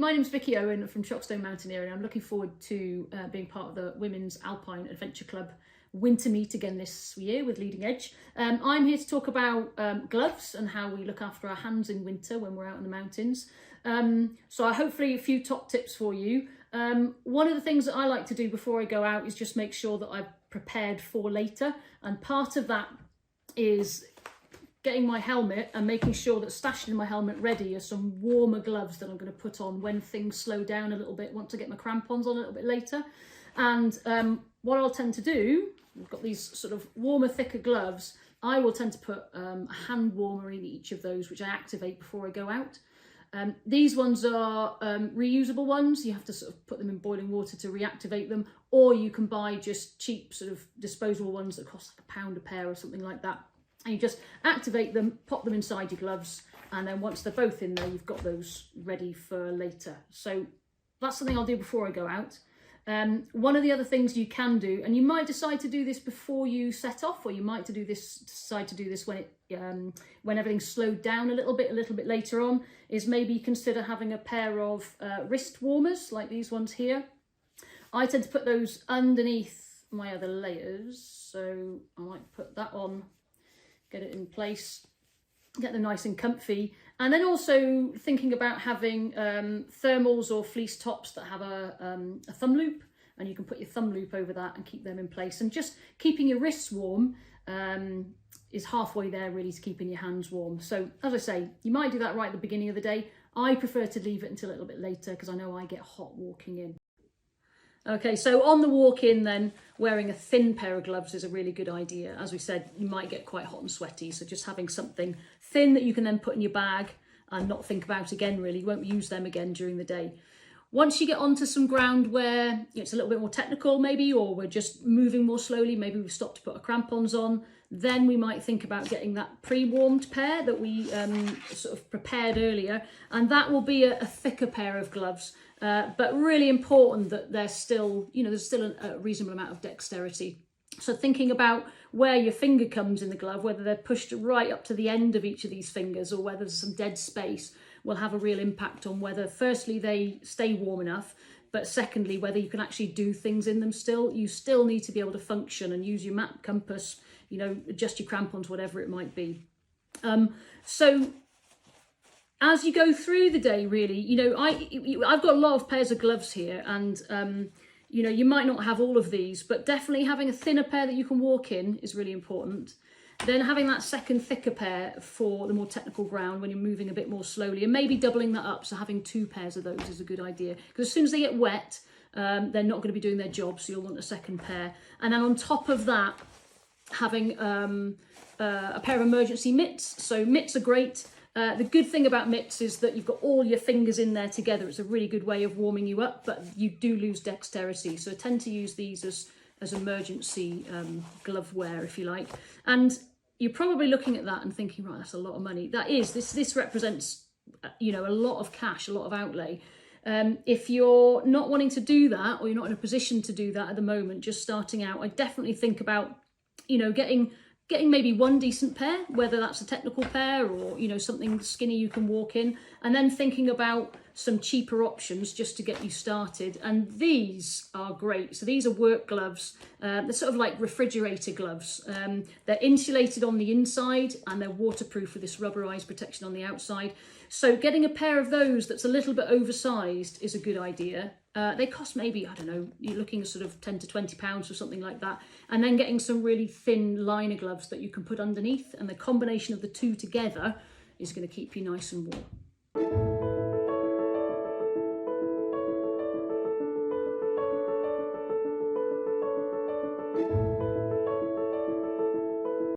my name's Vicky Owen from Chockstone Mountaineering. I'm looking forward to being part of the Women's Alpine Adventure Club winter meet again this year with Leading Edge. I'm here to talk about gloves and how we look after our hands in winter when we're out in the mountains. So hopefully a few top tips for you. One of the things that I like to do before I go out is just make sure that I've prepared for later, and part of that is getting my helmet and making sure that stashed in my helmet ready are some warmer gloves that I'm going to put on when things slow down a little bit, want to get my crampons on a little bit later. And what I'll tend to do, I've got these sort of warmer, thicker gloves, I will tend to put a hand warmer in each of those, which I activate before I go out. These ones are reusable ones. You have to sort of put them in boiling water to reactivate them, or you can buy just cheap sort of disposable ones that cost like £1 a pair or something like that. And you just activate them, pop them inside your gloves, and then once they're both in there, you've got those ready for later. So that's something I'll do before I go out. One of the other things you can do, and you might decide to do this before you set off, or you might decide to do this when everything's slowed down a little bit later on, is maybe consider having a pair of wrist warmers like these ones here. I tend to put those underneath my other layers, so I might put that on, get it in place, get them nice and comfy. And then also thinking about having thermals or fleece tops that have a thumb loop, and you can put your thumb loop over that and keep them in place. And just keeping your wrists warm is halfway there really to keeping your hands warm. So as I say, you might do that right at the beginning of the day. I prefer to leave it until a little bit later because I know I get hot walking in. Okay, so on the walk in then, wearing a thin pair of gloves is a really good idea. As we said, you might get quite hot and sweaty, so just having something thin that you can then put in your bag and not think about again really. You won't use them again during the day. Once you get onto some ground where it's a little bit more technical maybe, or we're just moving more slowly, maybe we've stopped to put our crampons on, then we might think about getting that pre-warmed pair that we sort of prepared earlier, and that will be a thicker pair of gloves. But really important that there's still, there's still a reasonable amount of dexterity. So thinking about where your finger comes in the glove, whether they're pushed right up to the end of each of these fingers or whether there's some dead space, will have a real impact on whether, firstly, they stay warm enough, but secondly, whether you can actually do things in them still. You still need to be able to function and use your map, compass, adjust your crampons, whatever it might be. So as you go through the day, really, I've got a lot of pairs of gloves here, and you might not have all of these, but definitely having a thinner pair that you can walk in is really important. Then having that second thicker pair for the more technical ground when you're moving a bit more slowly, and maybe doubling that up, so having 2 pairs of those is a good idea, because as soon as they get wet, they're not going to be doing their job, so you'll want a second pair. And then on top of that, having a pair of emergency mitts. So mitts are great. The good thing about mitts is that you've got all your fingers in there together. It's a really good way of warming you up, but you do lose dexterity. So I tend to use these as emergency glove wear, if you like. And you're probably looking at that and thinking, right, that's a lot of money. That is, this represents, a lot of cash, a lot of outlay. If you're not wanting to do that, or you're not in a position to do that at the moment, just starting out, I definitely think about, getting maybe 1 decent pair, whether that's a technical pair or, something skinny you can walk in, and then thinking about some cheaper options just to get you started. And these are great. So these are work gloves. They're sort of like refrigerator gloves. They're insulated on the inside and they're waterproof with this rubberized protection on the outside. So getting a pair of those that's a little bit oversized is a good idea. They cost maybe, I don't know, you're looking at sort of £10 to £20 or something like that. And then getting some really thin liner gloves that you can put underneath, and the combination of the two together is going to keep you nice and warm.